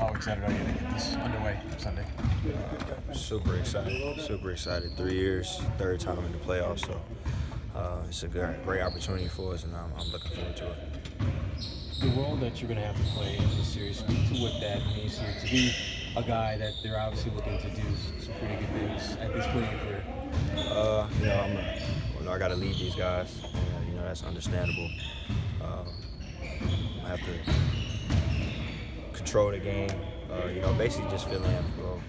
How excited are you to get this underway Sunday? Super excited. 3 years, third time in the playoffs, so it's a great opportunity for us, and I'm looking forward to it. The role that you're going to have to play in this series, speak to what that means to you, to be a guy that they're obviously looking to do some pretty good things at this point in your career. I got to lead these guys. That's understandable. I have to control the game. Basically just fill in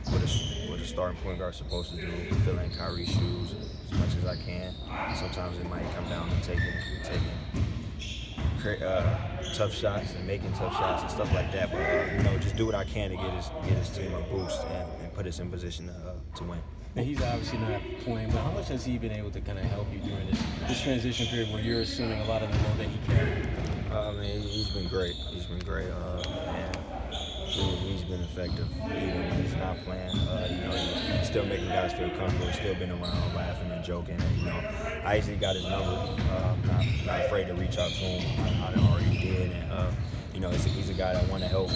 what a starting point guard's supposed to do. Fill in Kyrie's shoes as much as I can. Sometimes it might come down to taking tough shots and making tough shots and stuff like that. But just do what I can to get his team a boost and put us in position to win. And he's obviously not playing, but how much has he been able to kind of help you during this transition period where you're assuming a lot of the load that he carried? He's been great. He's been effective even when he's not playing. He's still making guys feel comfortable. He's still been around, laughing and joking. And, I easily got his number. Not afraid to reach out to him. I already did. And he's a guy that want to help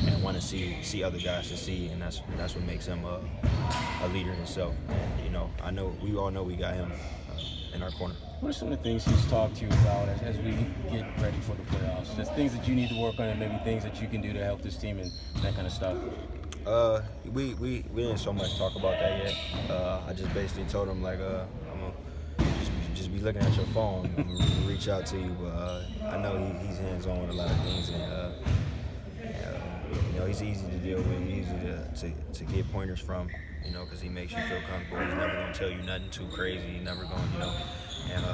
and want to see other guys succeed, and that's what makes him a leader himself. And, we all know we got him in our corner. What are some of the things he's talked to you about as we get ready for the playoffs? Just things that you need to work on, and maybe things that you can do to help this team and that kind of stuff. We didn't so much talk about that yet. I just basically told him I'm gonna just be looking at your phone. I'm gonna reach out to you. I know he's hands-on with a lot of things, and he's easy to deal with. He's easy to get pointers from. Because he makes you feel comfortable. He's never gonna tell you nothing too crazy. He's never gonna, And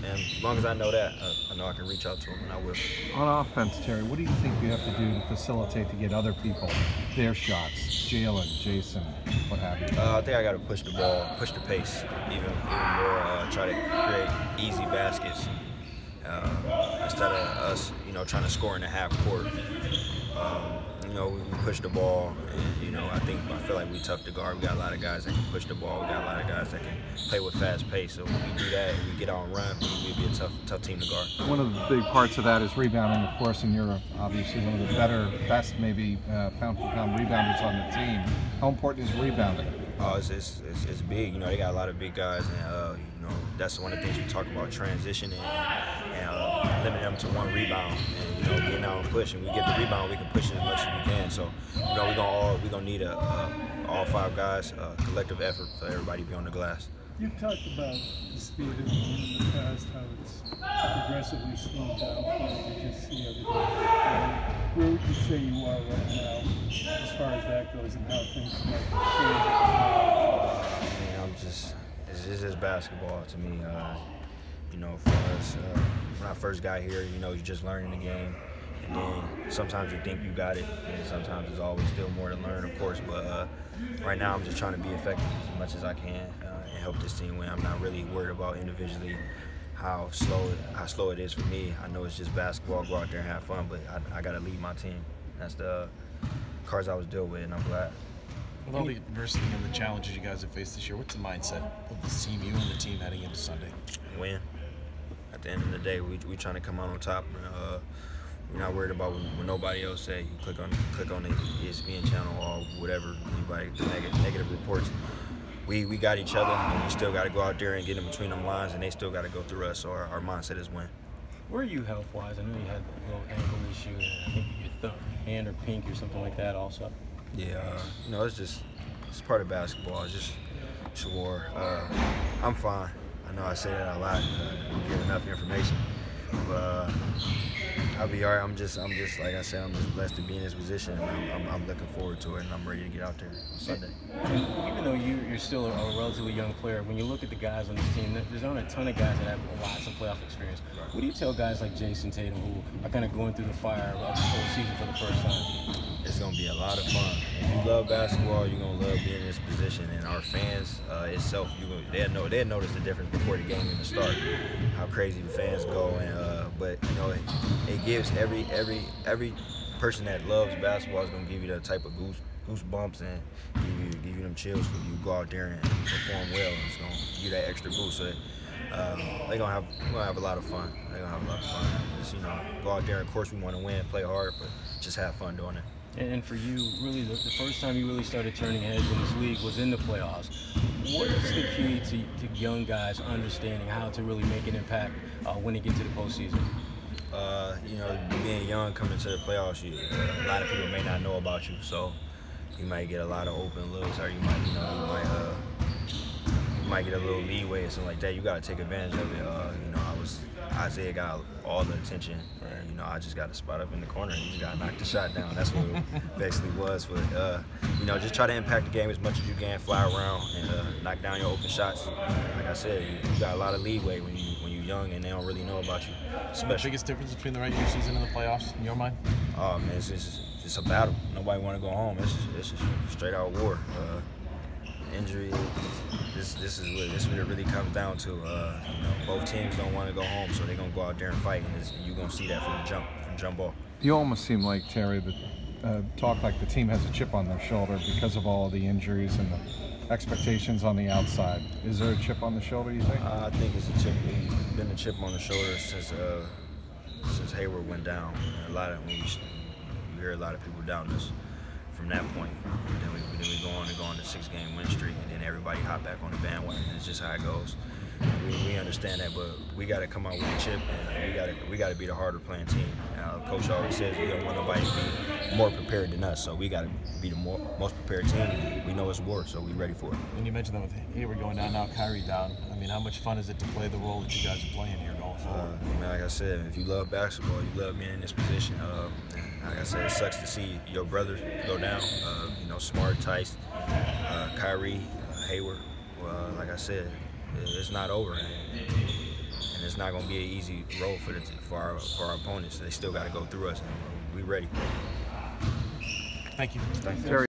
as long as I know that, I know I can reach out to him, and I will. On offense, Terry, what do you think you have to do to facilitate to get other people their shots? Jalen, Jason, what have you? I think I got to push the ball, push the pace even more. Try to create easy baskets instead of us, trying to score in the half court. We push the ball, and I feel like we tough to guard. We got a lot of guys that can push the ball. We got a lot of guys that can play with fast pace. So when we do that and we get out and run, we'll be a tough team to guard. One of the big parts of that is rebounding, of course, and you're obviously one of the best maybe pound-for-pound rebounders on the team. How important is rebounding? Oh, it's big. They got a lot of big guys, and that's one of the things we talk about, transitioning and limiting them to one rebound, and getting out and pushing. We get the rebound, we can push it as much as we can. So we're gonna need all five guys, collective effort for everybody to be on the glass. You've talked about the speed of the game in the past, how it's progressively slowed down. You just see everything. Where would you say you are right now, as far as that goes, and how things might change? It's just basketball to me. For us, when I first got here, you're just learning the game, and then sometimes you think you got it, and sometimes there's always still more to learn, of course. But right now, I'm just trying to be effective as much as I can and help this team win. I'm not really worried about individually how slow it is for me. I know it's just basketball, go out there and have fun, but I got to lead my team. That's the cards I was dealt with, and I'm glad. With all the adversity and the challenges you guys have faced this year, what's the mindset of this team, you and the team, heading into Sunday? Win. At the end of the day, we trying to come out on top. We're not worried about what nobody else say. You click on the ESPN channel or whatever, anybody, the negative reports. We got each other, and we still got to go out there and get in between them lines, and they still got to go through us. So our mindset is win. Where are you health-wise? I know you had a little ankle issue, and I think your hand or pink or something like that also. Yeah, it's part of basketball. It's just war. I'm fine. I know I say that a lot. I don't get enough information, but I'll be all right. I'm just like I said, I'm just blessed to be in this position. I'm looking forward to it, and I'm ready to get out there on Sunday. And even though you're still a relatively young player, when you look at the guys on this team, there's not a ton of guys that have lots of playoff experience. What do you tell guys like Jason Tatum, who are kind of going through the fire of the whole season for the first time? It's going to be a lot of fun. If you love basketball, you're going to love being in this position. And our fans itself, they'll notice the difference before the game even starts, how crazy the fans go. And but it gives every person that loves basketball is going to give you that type of goosebumps and give you them chills when you go out there and perform well. It's going to give you that extra boost. So we're gonna have a lot of fun. They're gonna have a lot of fun. Just go out there. Of course, we want to win, play hard, but just have fun doing it. And for you, really, the first time you really started turning heads in this league was in the playoffs. What is the key to young guys understanding how to really make an impact when they get to the postseason? You know, being young, coming to the playoffs, a lot of people may not know about you, so you might get a lot of open looks, or you might, you might get a little leeway or something like that. You got to take advantage of it. Isaiah got all the attention, and I just got a spot up in the corner and you got to knock the shot down. That's what it basically was. But just try to impact the game as much as you can, fly around and knock down your open shots. Like I said, you got a lot of leeway when you're young and they don't really know about you. The biggest difference between the regular season and the playoffs, in your mind? Oh man, it's a battle. Nobody want to go home. It's just straight out war. Injury. This is what it really comes down to. Both teams don't want to go home, so they're gonna go out there and fight, and you're gonna see that from jump off. You almost seem like, Terry, that talk like the team has a chip on their shoulder because of all the injuries and the expectations on the outside. Is there a chip on the shoulder, you think? I think it's a chip. It's been a chip on the shoulder since Hayward went down. You hear a lot of people down this from that point. Then we go on a 6-game win streak, and then everybody hop back on the bandwagon. It's just how it goes. We understand that, but we got to come out with a chip, and we got to be the harder playing team. Coach always says we don't want nobody to be more prepared than us, so we got to be the most prepared team. And we know it's war, so we ready for it. And you mentioned that with Hayward going down, now Kyrie down. I mean, how much fun is it to play the role that you guys are playing here going forward? Like I said, if you love basketball, you love being in this position. Like I said, it sucks to see your brothers go down. Smart, Tice, Kyrie, Hayward. Like I said, it's not over, and it's not going to be an easy road for our opponents. They still got to go through us, and we ready. Thank you. Thank you. Terry.